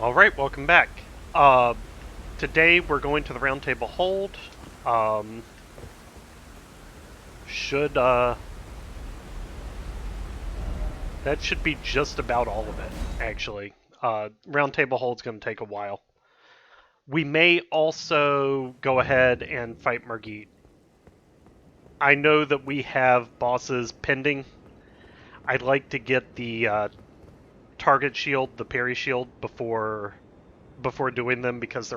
Alright, welcome back. Uh, Today we're going to the Roundtable Hold. Um, should, that should be just about all of it, actually. Roundtable Hold's going to take a while. We may also go ahead and fight Margit. I know that we have bosses pending. I'd like to get the target shield, the parry shield, before doing them because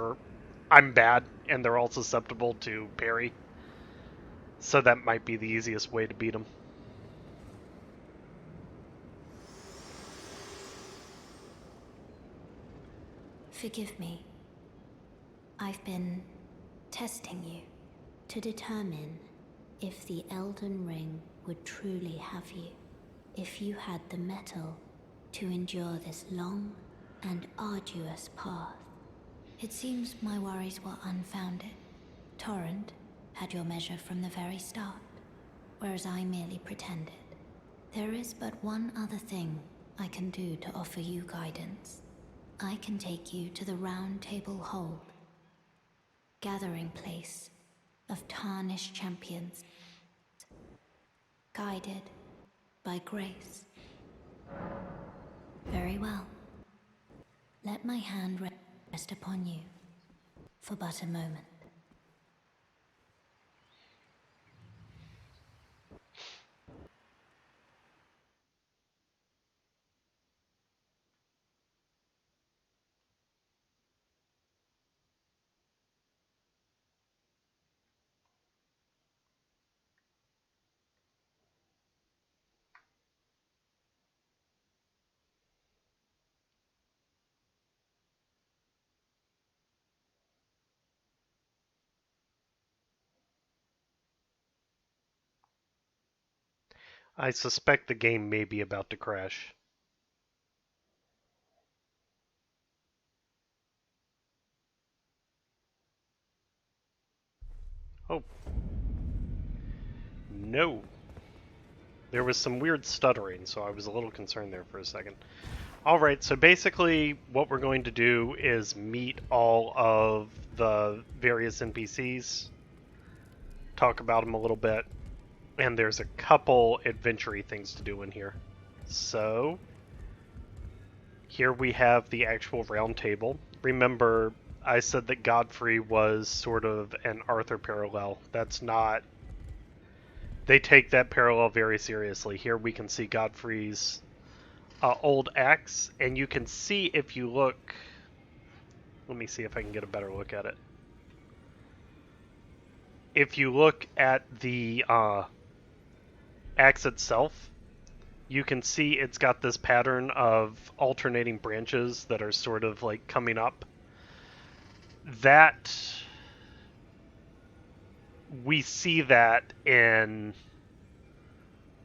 I'm bad and they're all susceptible to parry. So that might be the easiest way to beat them. Forgive me. I've been testing you to determine if the Elden Ring would truly have you. If you had the mettle to endure this long and arduous path. It seems my worries were unfounded. Torrent had your measure from the very start, whereas I merely pretended. There is but one other thing I can do to offer you guidance. I can take you to the Roundtable Hold, gathering place of tarnished champions, guided by grace. Very well. Let my hand rest upon you for but a moment. I suspect the game may be about to crash. Oh. No. There was some weird stuttering, so I was a little concerned there for a second. Alright, so basically what we're going to do is meet all of the various NPCs, talk about them a little bit, and there's a couple adventure-y things to do in here. So, here we have the actual round table. Remember, I said that Godfrey was sort of an Arthur parallel. That's not... They take that parallel very seriously. Here we can see Godfrey's old axe, and you can see if you look... Let me see if I can get a better look at it. If you look at the axe itself, you can see it's got this pattern of alternating branches that are sort of like coming up. That we see that in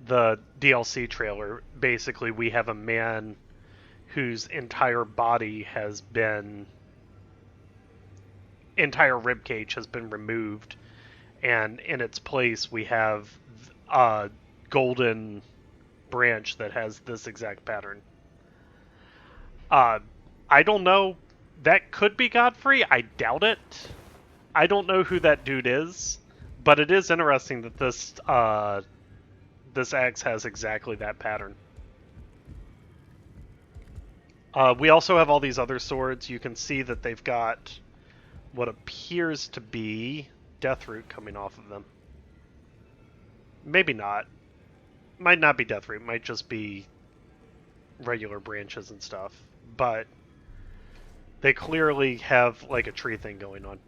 the DLC trailer. Basically, we have a man whose entire body has been entire rib cage has been removed, and in its place we have a golden branch that has this exact pattern. I don't know. That could be Godfrey. I doubt it. I don't know who that dude is, but it is interesting that this axe has exactly that pattern. We also have all these other swords. You can see that they've got what appears to be Deathroot coming off of them. Maybe not. Might not be Deathroot. Might just be regular branches and stuff. But they clearly have like a tree thing going on.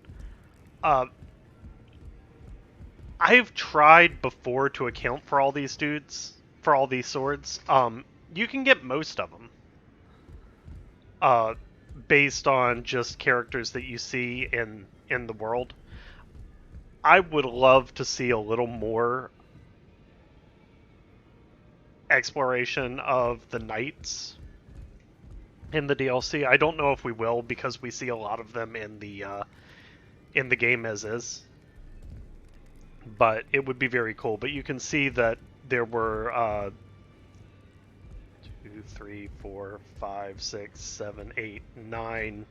I've tried before to account for all these dudes, for all these swords. You can get most of them. Based on just characters that you see in the world. I would love to see a little more exploration of the knights in the DLC. I don't know if we will because we see a lot of them in the game as is. But it would be very cool. But you can see that there were 2, 3, 4, 5, 6, 7, 8, 9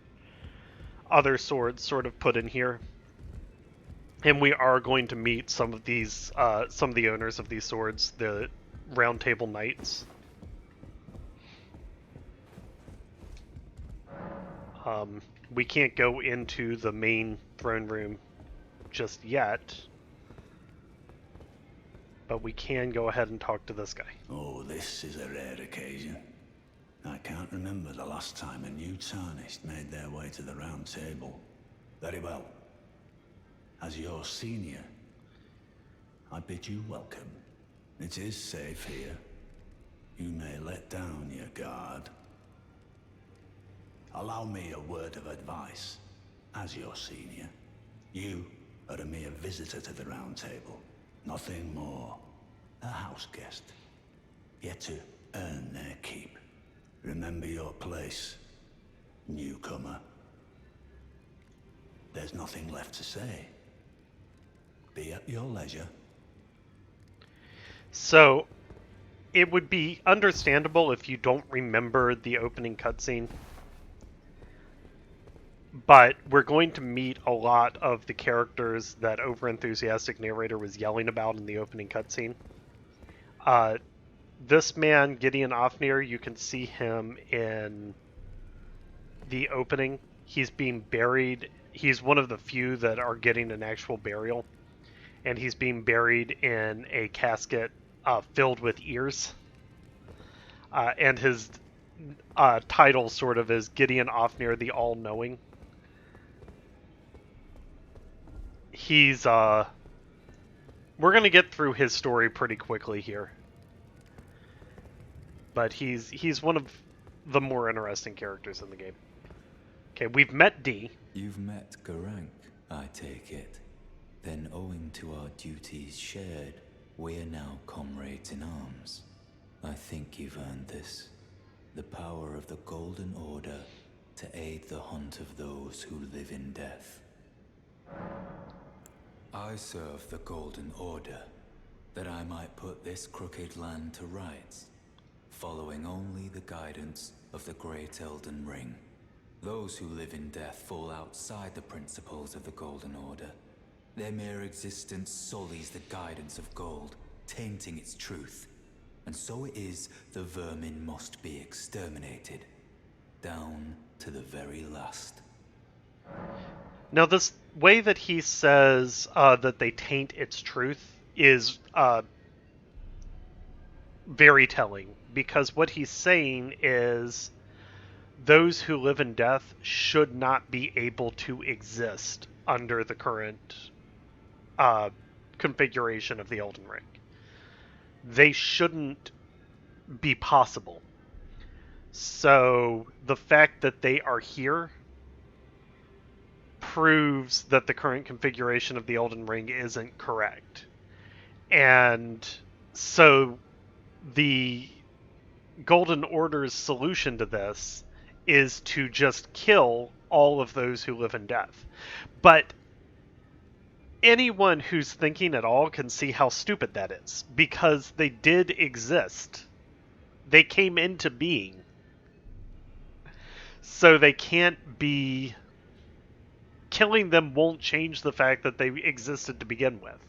other swords sort of put in here. And we are going to meet some of these, some of the owners of these swords, the Roundtable Knights. We can't go into the main throne room just yet, but we can go ahead and talk to this guy. Oh, this is a rare occasion. I can't remember the last time a new tarnished made their way to the round table. Very well. As your senior, I bid you welcome. It is safe here. You may let down your guard. Allow me a word of advice. As your senior, you are a mere visitor to the round table. Nothing more. A house guest. Yet to earn their keep. Remember your place, newcomer. There's nothing left to say. Be at your leisure. So, it would be understandable if you don't remember the opening cutscene, but we're going to meet a lot of the characters that overenthusiastic narrator was yelling about in the opening cutscene. This man, Gideon Ofnir, you can see him in the opening. He's being buried. He's one of the few that are getting an actual burial, and he's being buried in a casket filled with ears. And his title sort of is Gideon Ofnir the All-Knowing. He's we're gonna get through his story pretty quickly here, but he's one of the more interesting characters in the game. Okay, we've met D. You've met Garank, I take it. Then owing to our duties shared, we're now comrades in arms. I think you've earned this. The power of the Golden Order to aid the hunt of those who live in death. I serve the Golden Order, that I might put this crooked land to rights, following only the guidance of the Great Elden Ring. Those who live in death fall outside the principles of the Golden Order. Their mere existence sullies the guidance of gold, tainting its truth. And so it is the vermin must be exterminated, down to the very last. Now, this way that he says that they taint its truth is very telling, because what he's saying is those who live in death should not be able to exist under the current configuration of the Elden Ring. They shouldn't be possible. So the fact that they are here proves that the current configuration of the Elden Ring isn't correct. And so the Golden Order's solution to this is to just kill all of those who live in death. But anyone who's thinking at all can see how stupid that is, because they did exist. They came into being. So they can't be... Killing them won't change the fact that they existed to begin with.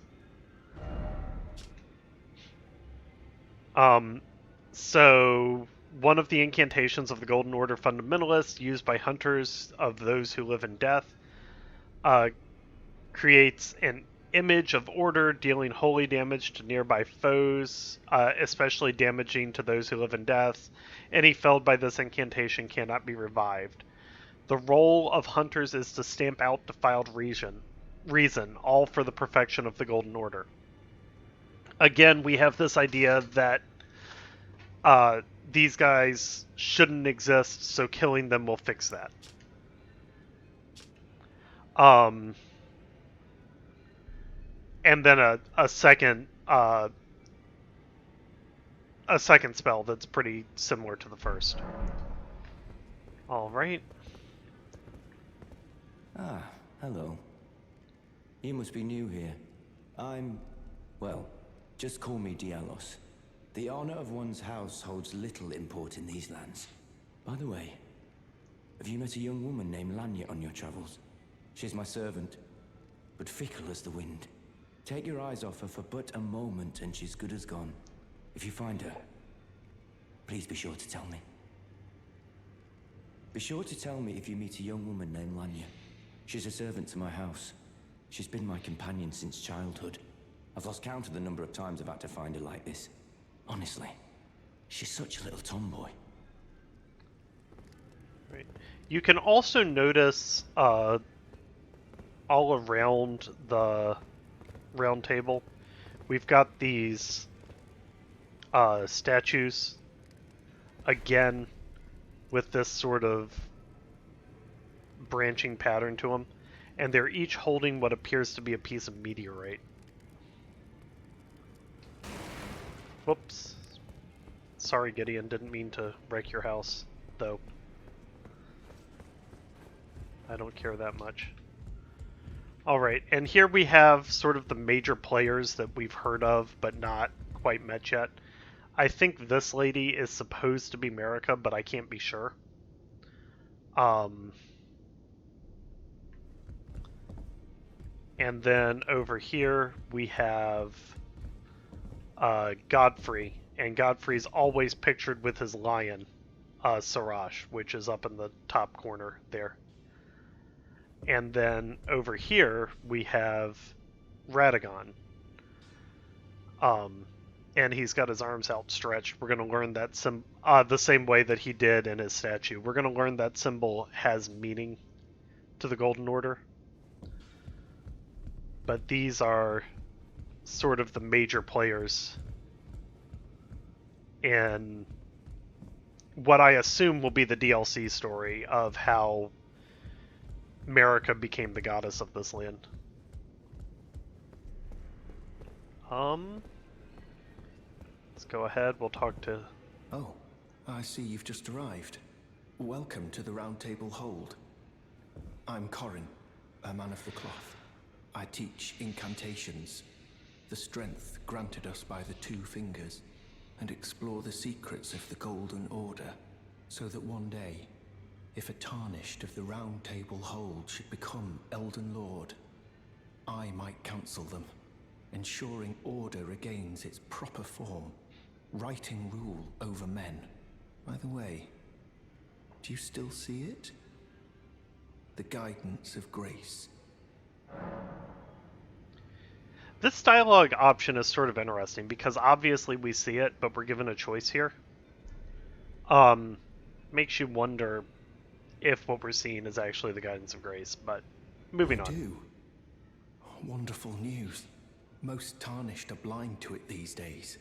So one of the incantations of the Golden Order fundamentalists used by hunters of those who live in death creates an image of order, dealing holy damage to nearby foes, especially damaging to those who live in death. Any felled by this incantation cannot be revived. The role of hunters is to stamp out defiled reason, all for the perfection of the Golden Order. Again, we have this idea that these guys shouldn't exist, so killing them will fix that. And then a second spell that's pretty similar to the first. All right. Ah, hello. You must be new here. Well, just call me Diallos. The honor of one's house holds little import in these lands. By the way, have you met a young woman named Lanya on your travels? She's my servant, but fickle as the wind. Take your eyes off her for but a moment and she's good as gone. If you find her, please be sure to tell me. Be sure to tell me if you meet a young woman named Lanya. She's a servant to my house. She's been my companion since childhood. I've lost count of the number of times I've had to find her like this. Honestly, she's such a little tomboy. Right. You can also notice all around the round table, we've got these statues, again, with this sort of branching pattern to them, and they're each holding what appears to be a piece of meteorite. Whoops. Sorry, Gideon, didn't mean to wreck your house, though. I don't care that much. Alright, and here we have sort of the major players that we've heard of, but not quite met yet. I think this lady is supposed to be Marika, but I can't be sure. And then over here we have Godfrey, and Godfrey's always pictured with his lion, Sarash, which is up in the top corner there. And then over here we have Radagon. And he's got his arms outstretched. We're going to learn that the same way that he did in his statue. We're going to learn that symbol has meaning to the Golden Order. But these are sort of the major players in what I assume will be the DLC story of how Marika became the goddess of this land. Let's go ahead, we'll talk to... Oh, I see you've just arrived. Welcome to the Roundtable Hold. I'm Corhyn, a man of the cloth. I teach incantations, the strength granted us by the Two Fingers, and explore the secrets of the Golden Order, so that one day, if a tarnished of the Roundtable Hold should become Elden Lord, I might counsel them, ensuring order regains its proper form, righting rule over men. By the way, do you still see it? The guidance of grace. This dialogue option is sort of interesting because obviously we see it, but we're given a choice here. Makes you wonder if what we're seeing is actually the guidance of grace, but moving on. Do. Wonderful news. Most tarnished are blind to it these days.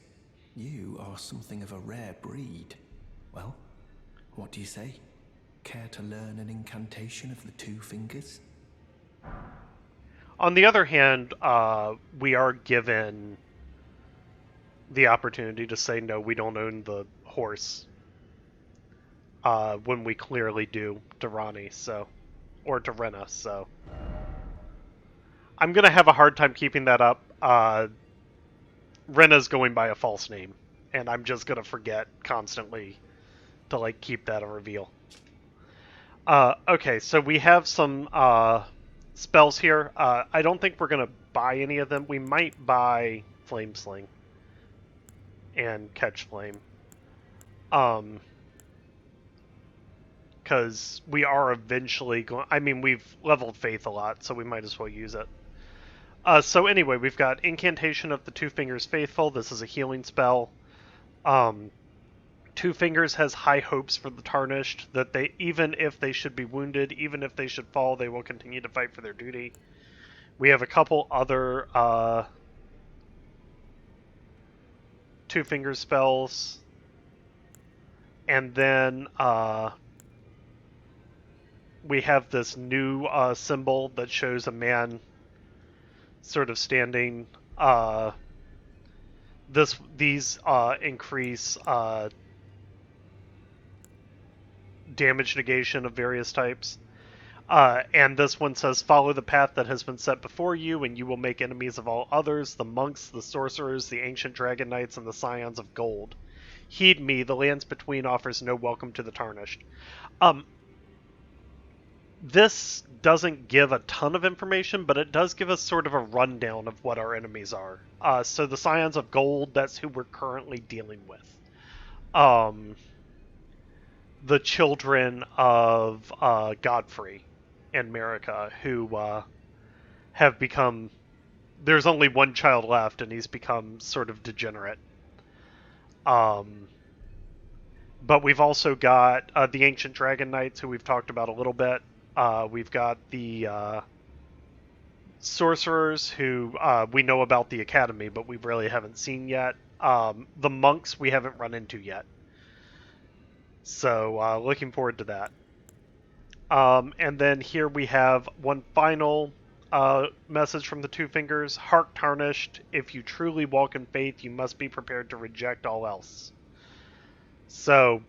You are something of a rare breed. Well, what do you say? Care to learn an incantation of the Two Fingers? On the other hand, we are given the opportunity to say, no, we don't own the horse, when we clearly do to Ranni, so, or to Rena, so. I'm going to have a hard time keeping that up. Rena's going by a false name, and I'm just going to forget constantly to, like, keep that a reveal. Okay, so we have some spells here. I don't think we're going to buy any of them. We might buy Flame Sling and Catch Flame. Because we are eventually going... I mean, we've leveled Faith a lot, so we might as well use it. So anyway, we've got Incantation of the Two Fingers Faithful. This is a healing spell. Two Fingers has high hopes for the Tarnished, that they, even if they should be wounded, even if they should fall, they will continue to fight for their duty. We have a couple other Two Fingers spells. And then we have this new symbol that shows a man sort of standing. These increase damage negation of various types. And this one says, follow the path that has been set before you, and you will make enemies of all others, the monks, the sorcerers, the ancient dragon knights, and the scions of gold. Heed me, the lands between offers no welcome to the tarnished. This doesn't give a ton of information, but it does give us sort of a rundown of what our enemies are. So the scions of gold, that's who we're currently dealing with. The children of Godfrey and Marika, who have become... There's only one child left, and he's become sort of degenerate. But we've also got the Ancient Dragon Knights, who we've talked about a little bit. We've got the sorcerers, who we know about the Academy, but we really haven't seen yet. The monks we haven't run into yet. So, looking forward to that. And then here we have one final message from the Two Fingers. Hark, Tarnished, if you truly walk in faith, you must be prepared to reject all else. So,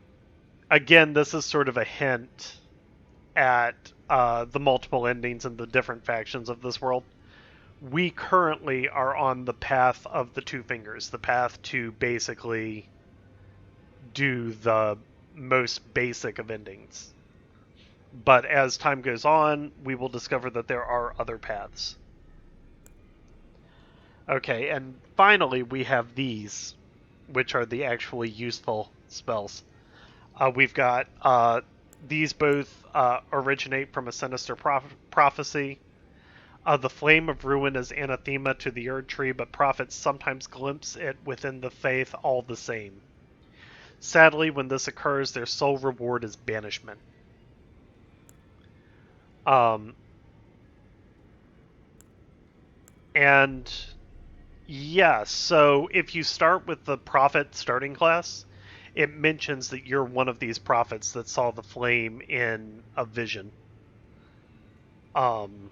again, this is sort of a hint at the multiple endings and the different factions of this world. We currently are on the path of the Two Fingers, the path to basically do the most basic of endings. But as time goes on, we will discover that there are other paths. Okay, and finally we have these, which are the actually useful spells. We've got these both originate from a sinister prophecy. The flame of ruin is anathema to the Erd Tree, but prophets sometimes glimpse it within the faith all the same. Sadly, when this occurs, their sole reward is banishment. And yeah, so if you start with the prophet starting class, it mentions that you're one of these prophets that saw the flame in a vision. And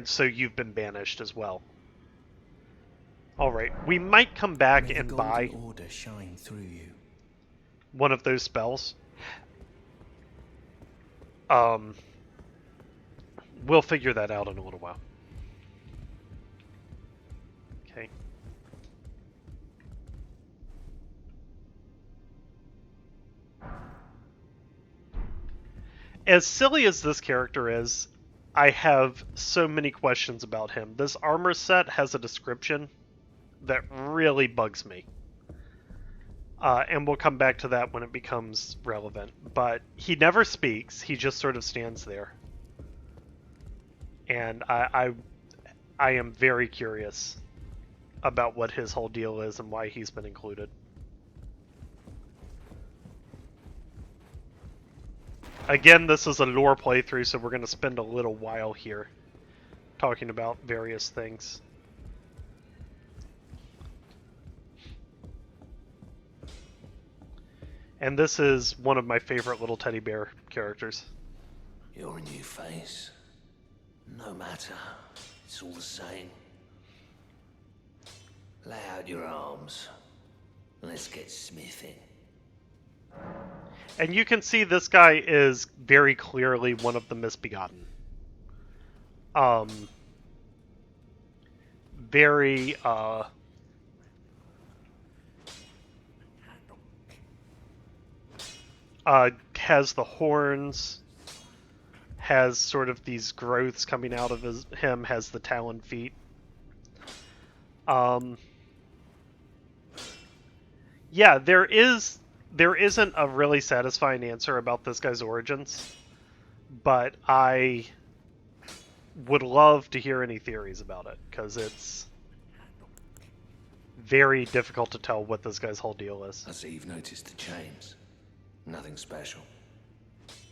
so you've been banished as well. Alright, we might come back and buy order shine through you. one of those spells. We'll figure that out in a little while. Okay. As silly as this character is, I have so many questions about him. This armor set has a description that really bugs me. And we'll come back to that when it becomes relevant. But he never speaks, he just sort of stands there. And I am very curious about what his whole deal is and why he's been included. Again, this is a lore playthrough, so we're going to spend a little while here talking about various things. And this is one of my favorite little teddy bear characters. You're a new face. No matter. It's all the same. Lay out your arms. Let's get smithing. And you can see this guy is very clearly one of the misbegotten. Very, has the horns, has sort of these growths coming out of him, has the talon feet. Yeah, there isn't a really satisfying answer about this guy's origins, but I would love to hear any theories about it, because it's very difficult to tell what this guy's whole deal is. I see you've noticed the chains. Nothing special.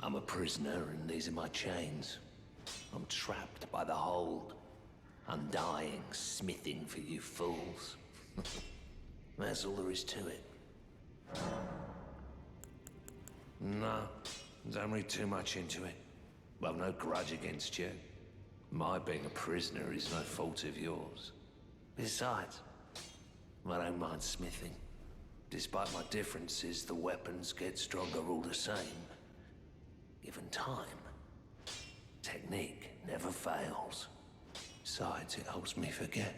I'm a prisoner and these are my chains. I'm trapped by the hold. I'm dying, smithing for you fools. That's all there is to it. No, don't read too much into it. I've no grudge against you. My being a prisoner is no fault of yours. Besides, I don't mind smithing. Despite my differences, the weapons get stronger all the same. Given time, Technique never fails. Besides, it helps me forget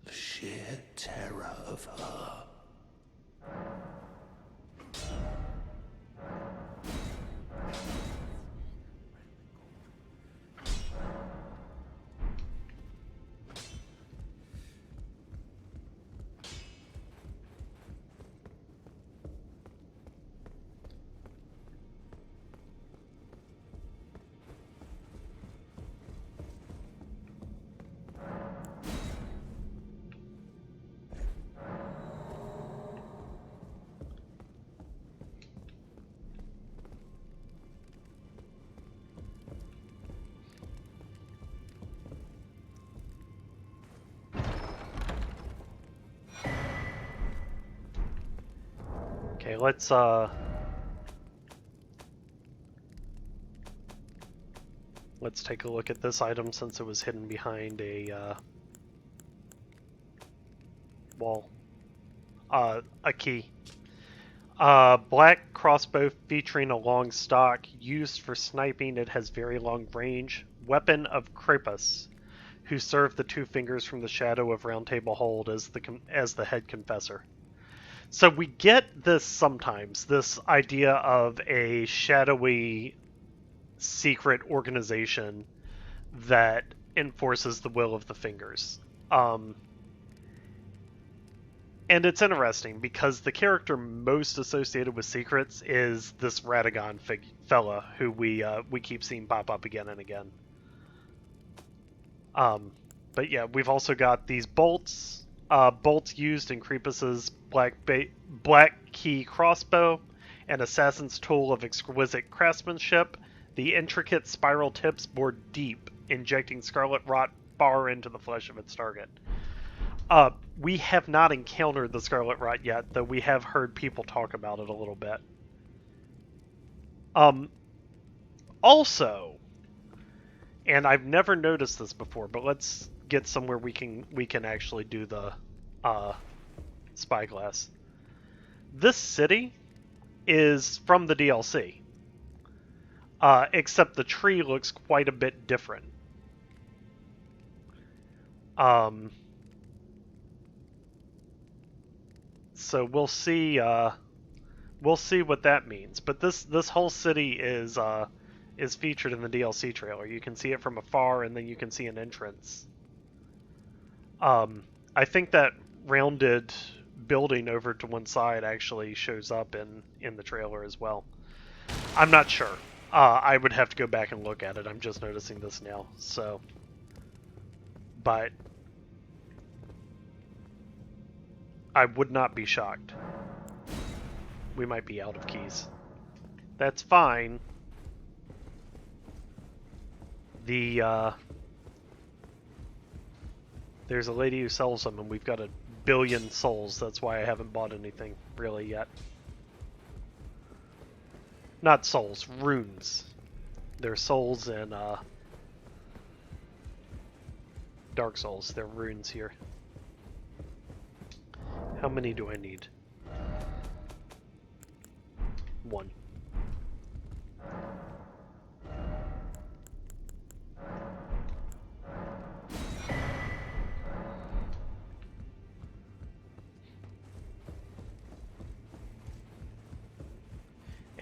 the sheer terror of her. Okay, let's take a look at this item since it was hidden behind a wall. A key. Black crossbow featuring a long stock, used for sniping. It has very long range. Weapon of Krapus, who served the two fingers from the shadow of Roundtable Hold as the head confessor. So we get this sometimes, this idea of a shadowy secret organization that enforces the will of the fingers. And it's interesting because the character most associated with secrets is this Radagon fella who we keep seeing pop up again and again. But yeah, we've also got these bolts. Bolts used in Krapus's black key crossbow, an assassin's tool of exquisite craftsmanship. The intricate spiral tips bore deep, injecting scarlet rot far into the flesh of its target. We have not encountered the scarlet rot yet, though we have heard people talk about it a little bit. Also, and I've never noticed this before, but let's get somewhere we can actually do the spyglass. This city is from the DLC, except the tree looks quite a bit different. So we'll see what that means. But this whole city is featured in the DLC trailer. You can see it from afar, and then you can see an entrance. I think that rounded building over to one side actually shows up in the trailer as well. I'm not sure. I would have to go back and look at it. I'm just noticing this now. So, but I would not be shocked. We might be out of keys. That's fine. There's a lady who sells them, and we've got 1 billion souls. That's why I haven't bought anything really yet. Not souls, runes. They're souls in Dark Souls. They're runes here. How many do I need? 1.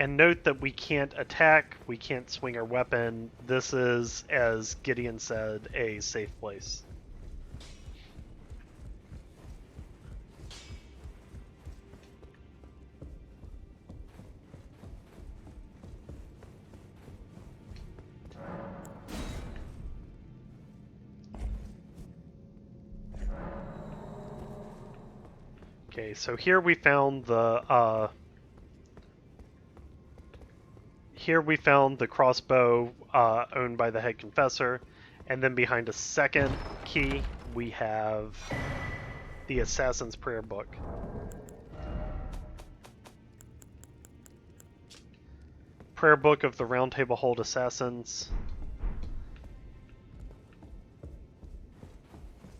And note that we can't attack, we can't swing our weapon. This is, as Gideon said, a safe place. Okay, so here we found the crossbow owned by the head confessor, and then behind a second key we have the assassin's prayer book. Prayer book of the Roundtable Hold assassins.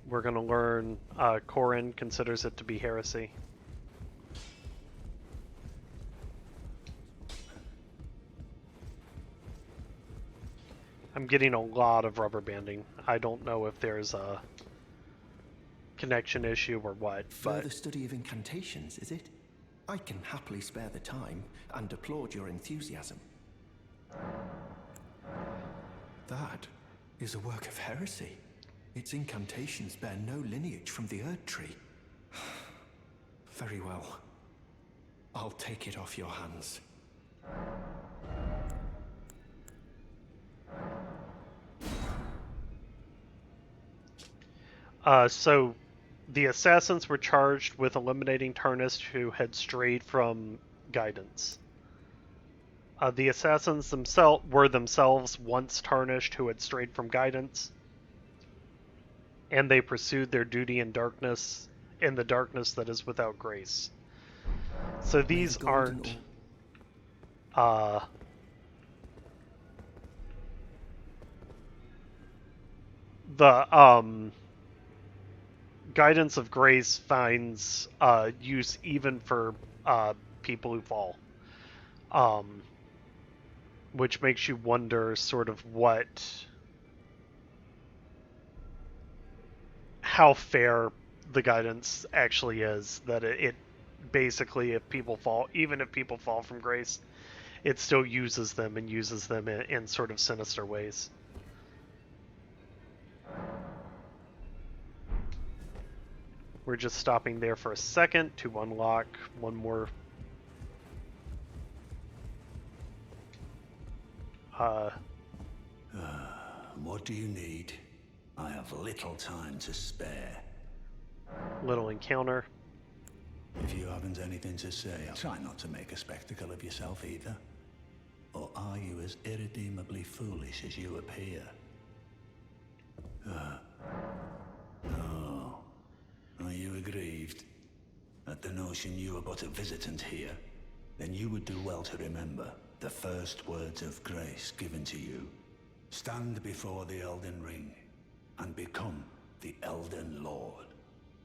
We're going to learn Corhyn considers it to be heresy. I'm getting a lot of rubber banding. I don't know if there's a connection issue or what, Further but study of incantations, is it? I can happily spare the time and applaud your enthusiasm. That is a work of heresy. Its incantations bear no lineage from the Erd Tree. Very well. I'll take it off your hands. So the assassins were charged with eliminating Tarnished who had strayed from guidance. The assassins were themselves once Tarnished who had strayed from guidance, and they pursued their duty in the darkness that is without grace. So these aren't the guidance of grace finds use even for people who fall, which makes you wonder sort of how fair the guidance actually is. That it basically, if people fall from grace, it still uses them and uses them in sort of sinister ways. We're just stopping there for a second to unlock one more what do you need? I have little time to spare. little encounter. If you haven't anything to say, try not to make a spectacle of yourself either. Or are you as irredeemably foolish as you appear? Oh. Are you aggrieved at the notion you are but a visitant here? Then you would do well to remember the first words of grace given to you. Stand before the Elden Ring and become the Elden Lord.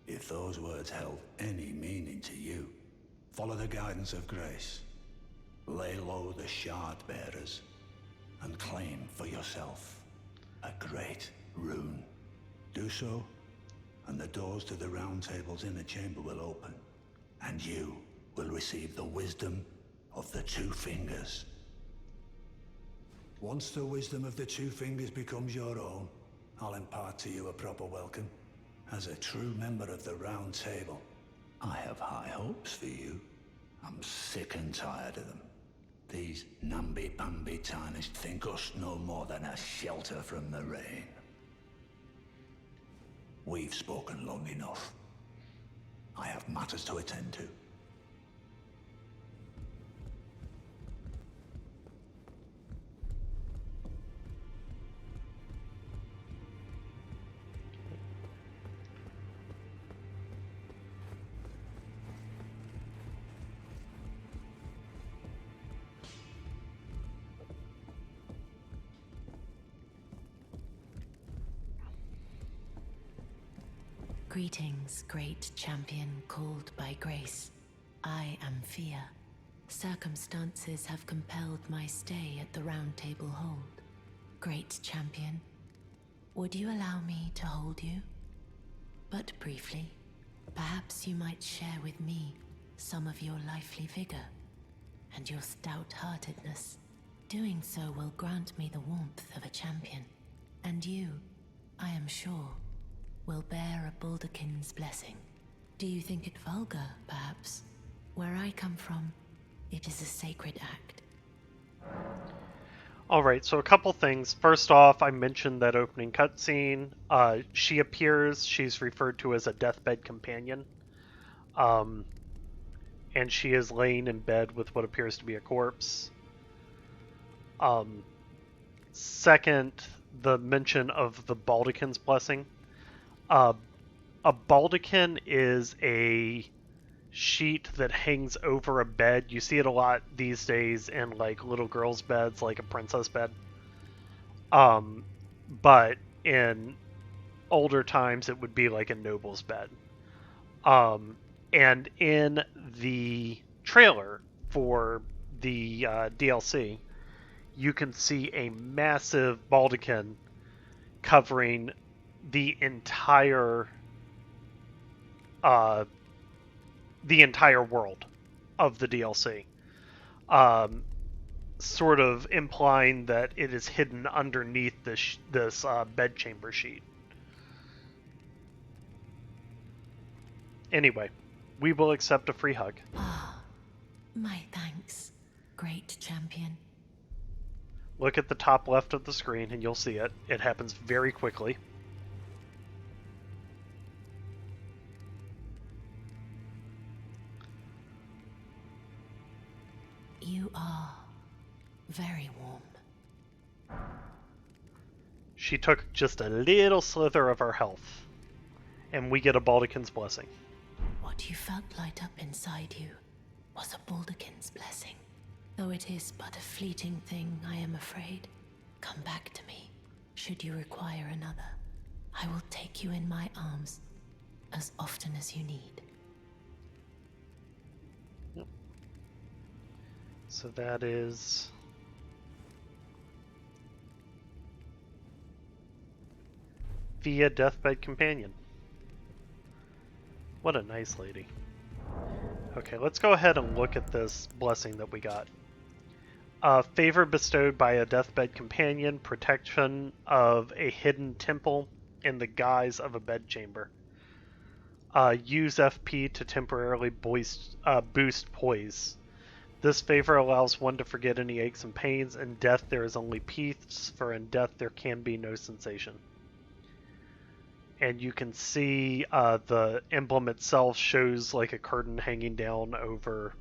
If those words held any meaning to you, follow the guidance of grace. Lay low the shard bearers and claim for yourself a great rune. Do so, and the doors to the Roundtable's inner chamber will open, and you will receive the wisdom of the Two Fingers. Once the wisdom of the Two Fingers becomes your own, I'll impart to you a proper welcome. As a true member of the Round Table, I have high hopes for you. I'm sick and tired of them. These namby-pamby Tarnished think us no more than a shelter from the rain. We've spoken long enough. I have matters to attend to. Greetings, great champion called by grace. I am Fia. Circumstances have compelled my stay at the Roundtable Hold. Great champion, would you allow me to hold you? But briefly, perhaps you might share with me some of your lively vigor and your stout-heartedness. Doing so will grant me the warmth of a champion, and you, I am sure, will bear a Baldakin's blessing. Do you think it vulgar, perhaps? Where I come from, it is a sacred act. Alright, so a couple things. First off, I mentioned that opening cutscene. She appears, she's referred to as a deathbed companion. And she is laying in bed with what appears to be a corpse. Second, the mention of the Baldakin's blessing. A baldakin is a sheet that hangs over a bed. You see it a lot these days in like little girls' beds, like a princess bed. But in older times, it would be like a noble's bed. And in the trailer for the DLC, you can see a massive baldachin covering the entire world of the DLC, sort of implying that it is hidden underneath this bedchamber sheet. Anyway, we will accept a free hug. Ah, my thanks, great champion. Look at the top left of the screen and you'll see it. It happens very quickly. You are very warm. She took just a little slither of our health, and we get a Baldachin's blessing. What you felt light up inside you was a Baldachin's blessing. Though it is but a fleeting thing, I am afraid. Come back to me, should you require another. I will take you in my arms as often as you need. Yep. So that is... via Deathbed Companion. What a nice lady. Okay, let's go ahead and look at this blessing that we got. Favor bestowed by a Deathbed Companion, protection of a hidden temple in the guise of a bedchamber. Use FP to temporarily boost poise. This favor allows one to forget any aches and pains. In death there is only peace, for in death there can be no sensation. And you can see the emblem itself shows like a curtain hanging down over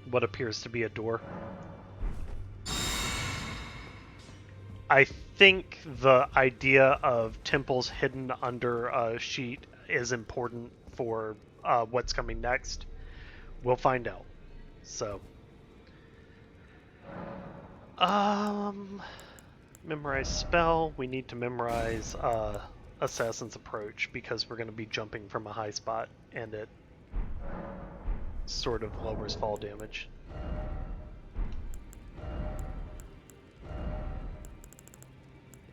what appears to be a door. I think the idea of temples hidden under a sheet is important for what's coming next. We'll find out. So, memorize spell. We need to memorize Assassin's Approach because we're going to be jumping from a high spot and it sort of lowers fall damage.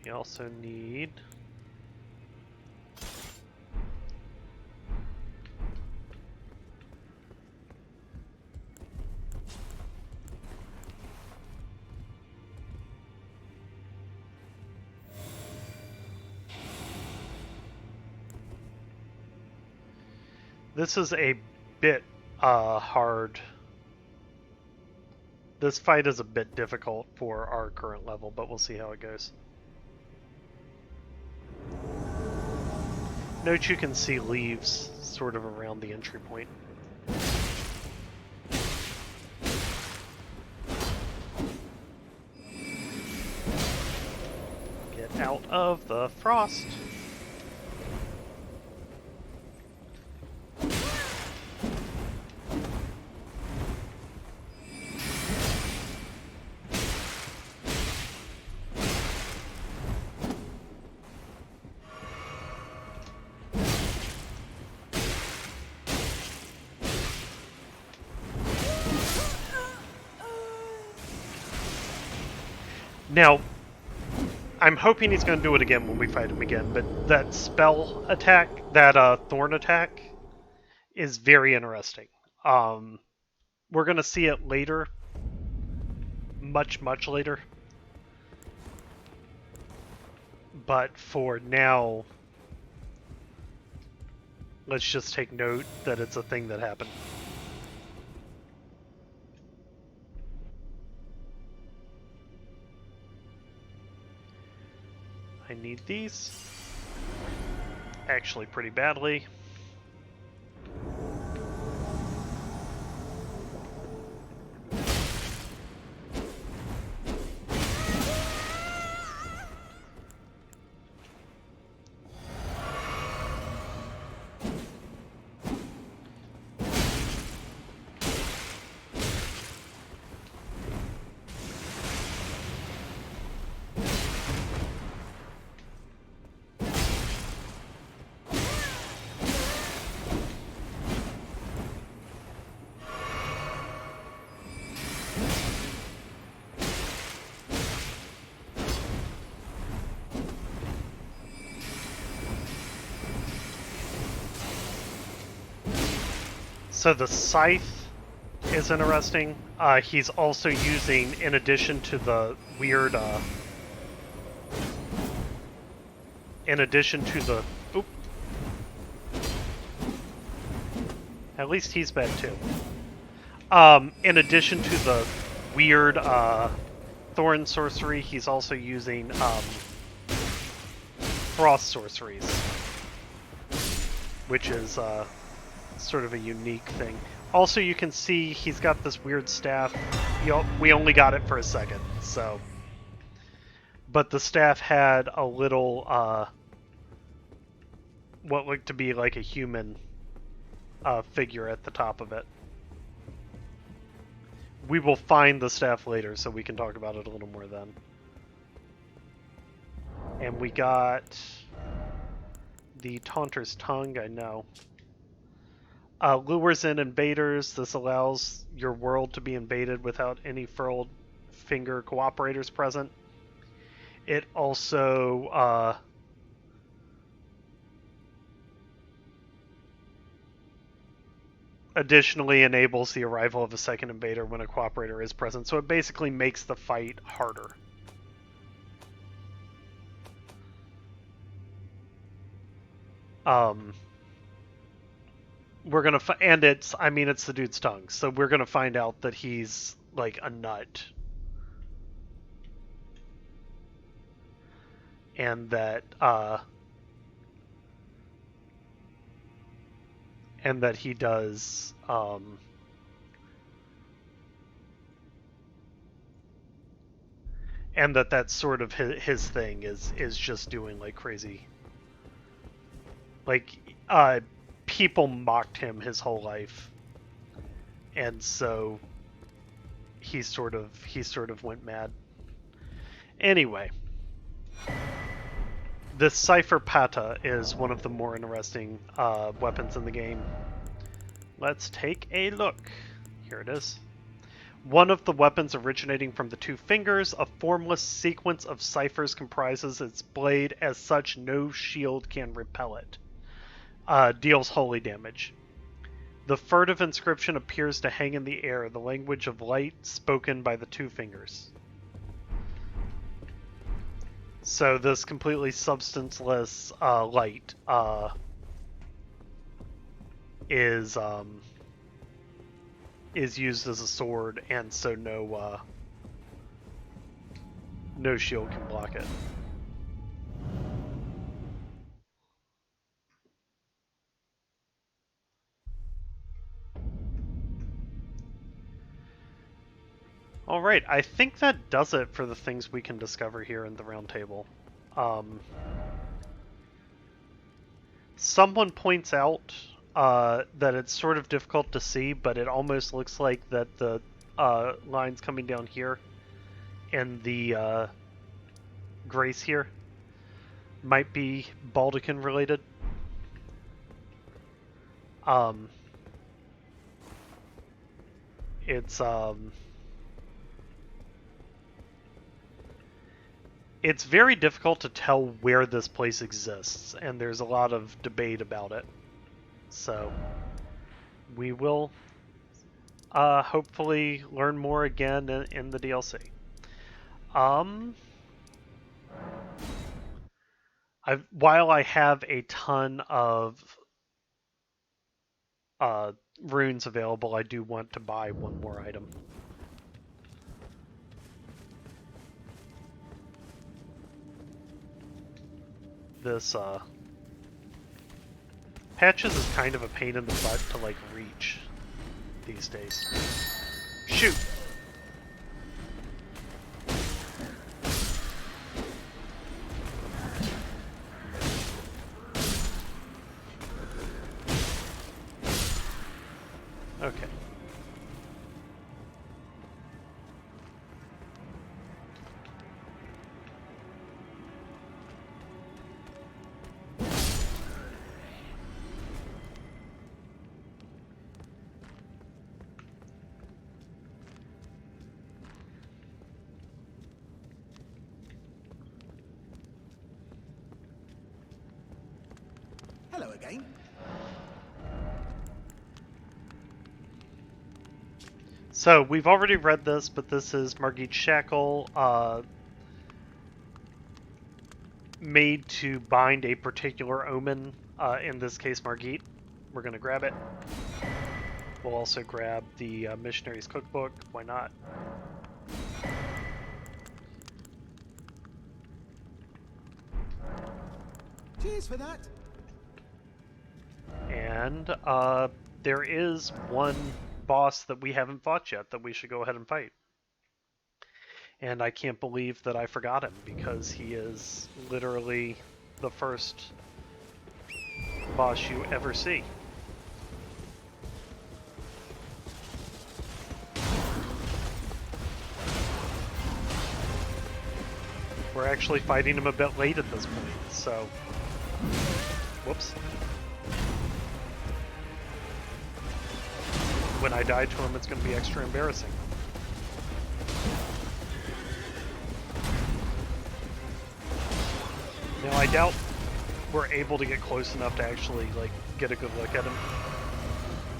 We also need... This is a bit hard. This fight is a bit difficult for our current level, but we'll see how it goes. Note you can see leaves sort of around the entry point. Get out of the frost. Now, I'm hoping he's going to do it again when we fight him again, but that spell attack, that thorn attack, is very interesting. We're going to see it later. Much later. But for now, let's just take note that it's a thing that happened. I need these. Actually, pretty badly. So the scythe is interesting. He's also using, in addition to the weird, in addition to the, oop. At least he's bad too. In addition to the weird, thorn sorcery, he's also using, frost sorceries. Which is, sort of a unique thing. Also, you can see he's got this weird staff. We only got it for a second, so... But the staff had a little, what looked to be like a human figure at the top of it. We will find the staff later, so we can talk about it a little more then. And we got the Taunter's Tongue, I know. Lures in invaders. This allows your world to be invaded without any furled finger cooperators present. It also additionally enables the arrival of a second invader when a cooperator is present. So it basically makes the fight harder. We're gonna and it's the dude's tongue, so we're gonna find out that he's like a nut, and that he does and that's sort of his thing is just doing like crazy, like people mocked him his whole life, and so he sort of went mad. Anyway, this Cipher Pata is one of the more interesting weapons in the game. Let's take a look. Here it is. One of the weapons originating from the two fingers, a formless sequence of ciphers comprises its blade. As such, no shield can repel it. Deals holy damage. The furtive inscription appears to hang in the air, the language of light spoken by the two fingers. So this completely substanceless light is used as a sword, and so no shield can block it. Alright, I think that does it for the things we can discover here in the round table. Someone points out that it's sort of difficult to see, but it almost looks like that the lines coming down here and the grace here might be Baldecan related. It's very difficult to tell where this place exists, and there's a lot of debate about it. So we will hopefully learn more again in the DLC. While I have a ton of runes available, I do want to buy one more item. This Patches is kind of a pain in the butt to like reach these days. Shoot! Okay. Hello again. So we've already read this, but this is Margit's shackle, made to bind a particular omen. In this case, Margit. We're gonna grab it. We'll also grab the missionary's cookbook. Why not? Cheers for that. And there is one boss that we haven't fought yet that we should go ahead and fight. And I can't believe that I forgot him, because he is literally the first boss you ever see. We're actually fighting him a bit late at this point, so... Whoops. When I die to him, it's going to be extra embarrassing. Now, I doubt we're able to get close enough to actually, like, get a good look at him.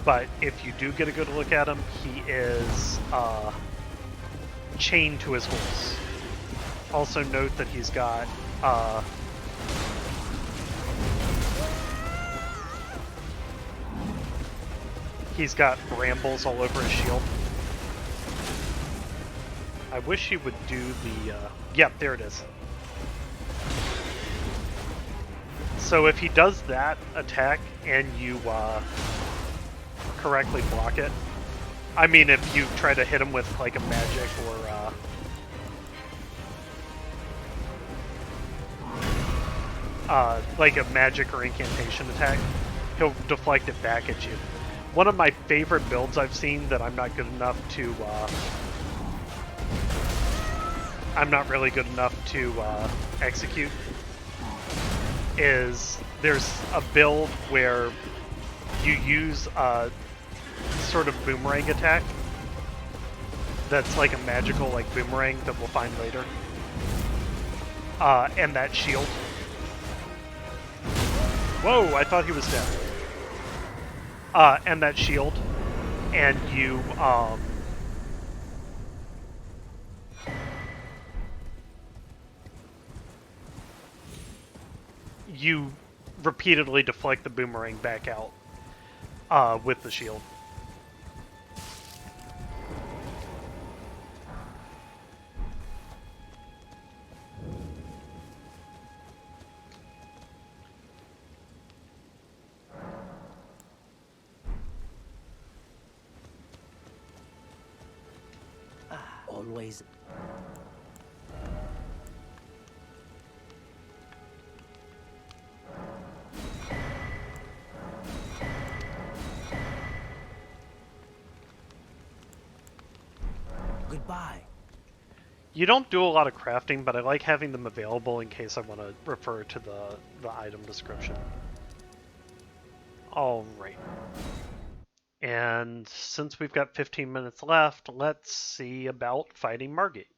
But if you do get a good look at him, he is chained to his horse. Also note that he's got brambles all over his shield. I wish he would do the yep, there it is. So if he does that attack and you correctly block it, I mean, if you try to hit him with like a magic or like a magic or incantation attack, he'll deflect it back at you. One of my favorite builds I've seen that I'm not good enough to I'm not really good enough to execute is there's a build where you use a sort of boomerang attack that's like a magical like boomerang that we'll find later, and that shield. Whoa, I thought he was dead. And that shield, and you repeatedly deflect the boomerang back out with the shield. Always. Goodbye. You don't do a lot of crafting, but I like having them available in case I want to refer to the item description. Alright. And since we've got 15 minutes left, let's see about fighting Margit.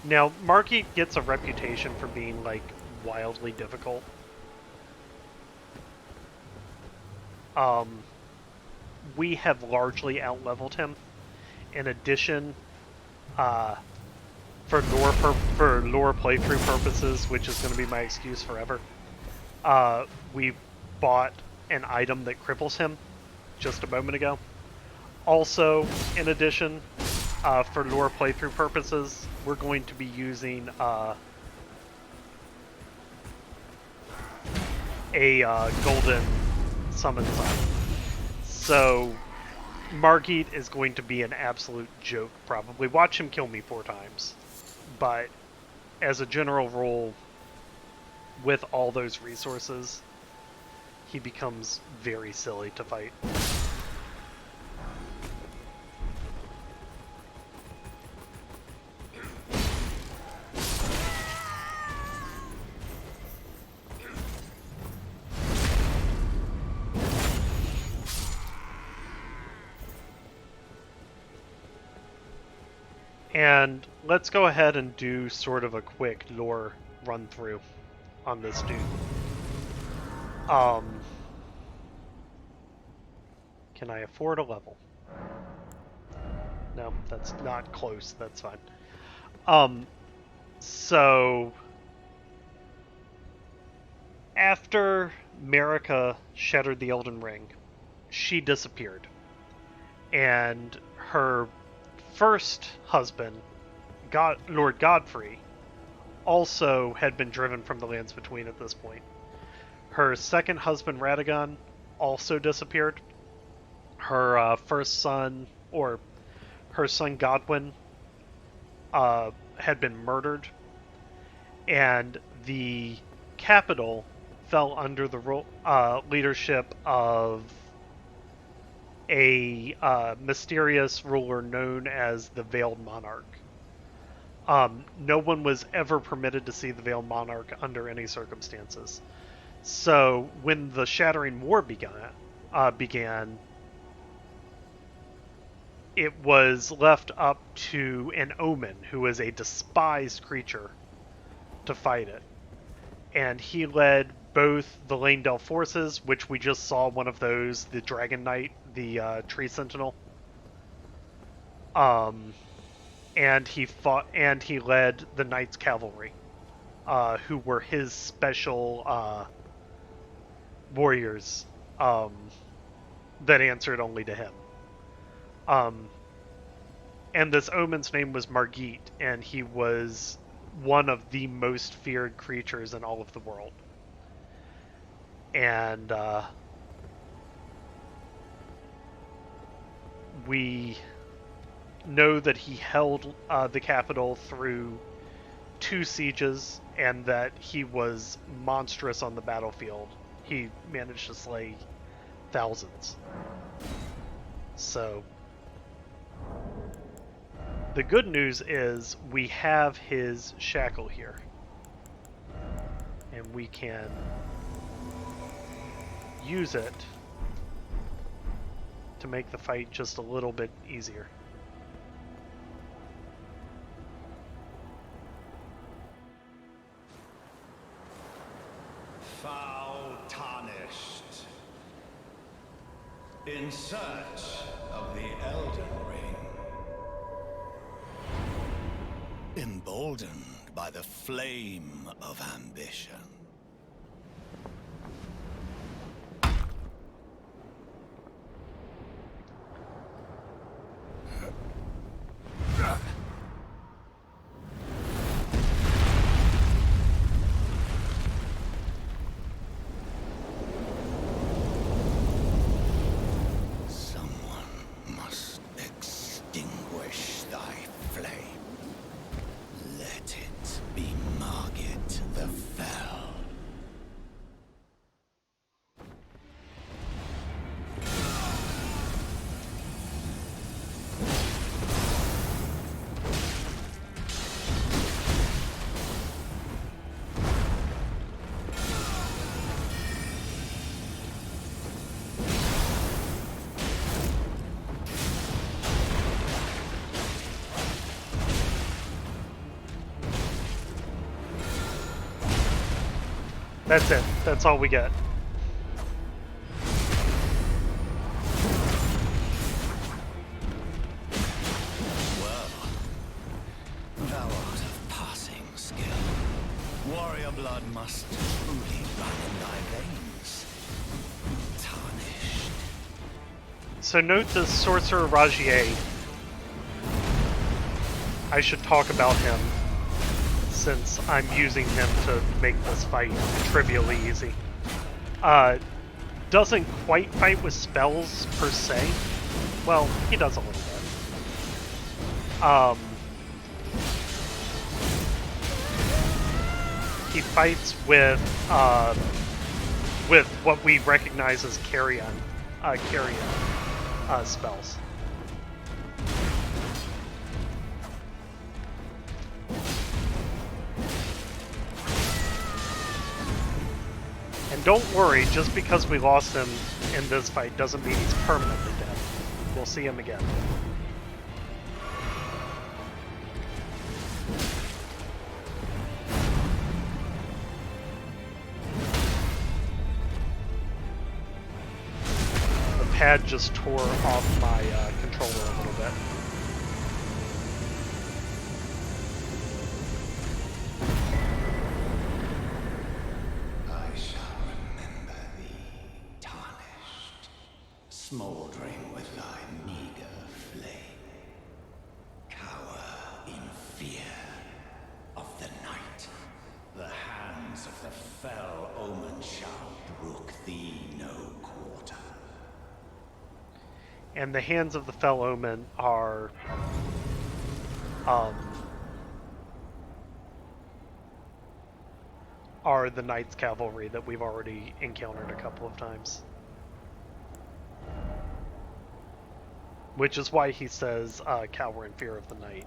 Now, Margit gets a reputation for being, like, wildly difficult. We have largely out-leveled him. In addition, for lore playthrough purposes, which is going to be my excuse forever, we bought an item that cripples him just a moment ago. Also, in addition, for lore playthrough purposes, we're going to be using a golden summon sign. So Margit is going to be an absolute joke, probably. Watch him kill me 4 times. But as a general rule, with all those resources, he becomes very silly to fight. And let's go ahead and do sort of a quick lore run through on this dude. Can I afford a level? No, that's not close. That's fine. So after Marika shattered the Elden Ring, she disappeared. And her first husband, Lord Godfrey, also had been driven from the Lands Between at this point. Her second husband, Radagon, also disappeared. Her first son, or her son Godwyn, had been murdered. And the capital fell under the leadership of a mysterious ruler known as the Veiled Monarch. No one was ever permitted to see the Veiled Monarch under any circumstances. So when the Shattering War began, it was left up to an Omen, who was a despised creature, to fight it. And he led both the Lanedale forces, which we just saw one of those, the Dragon Knight, the Tree Sentinel. And he led the Knights Cavalry, who were his special warriors that answered only to him. And this Omen's name was Margit, and he was one of the most feared creatures in all of the world. And we know that he held the capital through 2 sieges, and that he was monstrous on the battlefield. He managed to slay thousands. So the good news is we have his shackle here, and we can use it to make the fight just a little bit easier. Foul tarnished, in search of the Elden Ring, emboldened by the flame of ambition. That's it. That's all we get. Well, thou art of passing skill. Warrior blood must truly run in thy veins. Tarnished. So note the sorcerer Rogier. I should talk about him, since I'm using him to make this fight trivially easy. Doesn't quite fight with spells per se. Well, he does a little bit. He fights with what we recognize as carrion spells. And don't worry, just because we lost him in this fight doesn't mean he's permanently dead. We'll see him again. pad just tore off my controller a little bit. I shall remember thee, tarnished, smouldering with thy meager flame. Cower in fear of the night. The hands of the fell Omen shall brook thee no quarter. And the hands of the fell Omen are the Knights Cavalry that we've already encountered a couple of times. Which is why he says cower in fear of the night.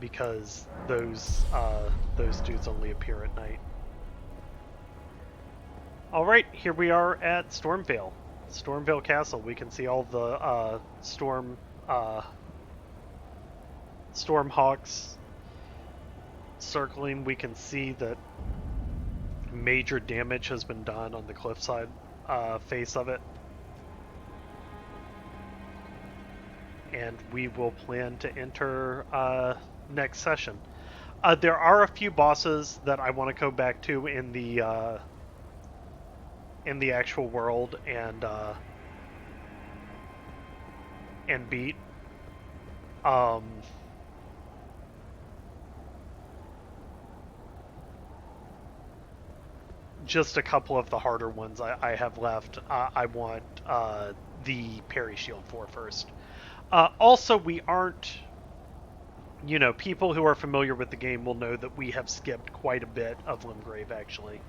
Because those dudes only appear at night. Alright, here we are at Stormvale. Stormvale Castle. We can see all the Stormhawks circling. We can see that major damage has been done on the cliffside face of it. And we will plan to enter next session. There are a few bosses that I want to go back to in the actual world and beat. Just a couple of the harder ones I have left. I want the parry shield for first. Also, we aren't... You know, people who are familiar with the game will know that we have skipped quite a bit of Limgrave, actually.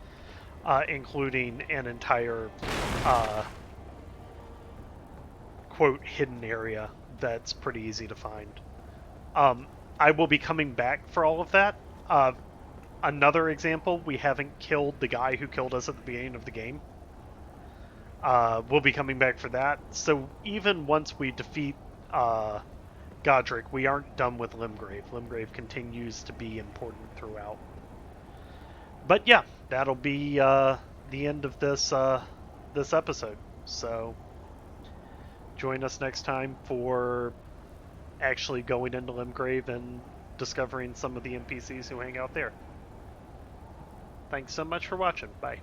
Including an entire, quote, hidden area that's pretty easy to find. I will be coming back for all of that. Another example, we haven't killed the guy who killed us at the beginning of the game. We'll be coming back for that. So even once we defeat Godric, we aren't done with Limgrave. Limgrave continues to be important throughout. But yeah, that'll be the end of this this episode. So join us next time for actually going into Limgrave and discovering some of the NPCs who hang out there. Thanks so much for watching. Bye.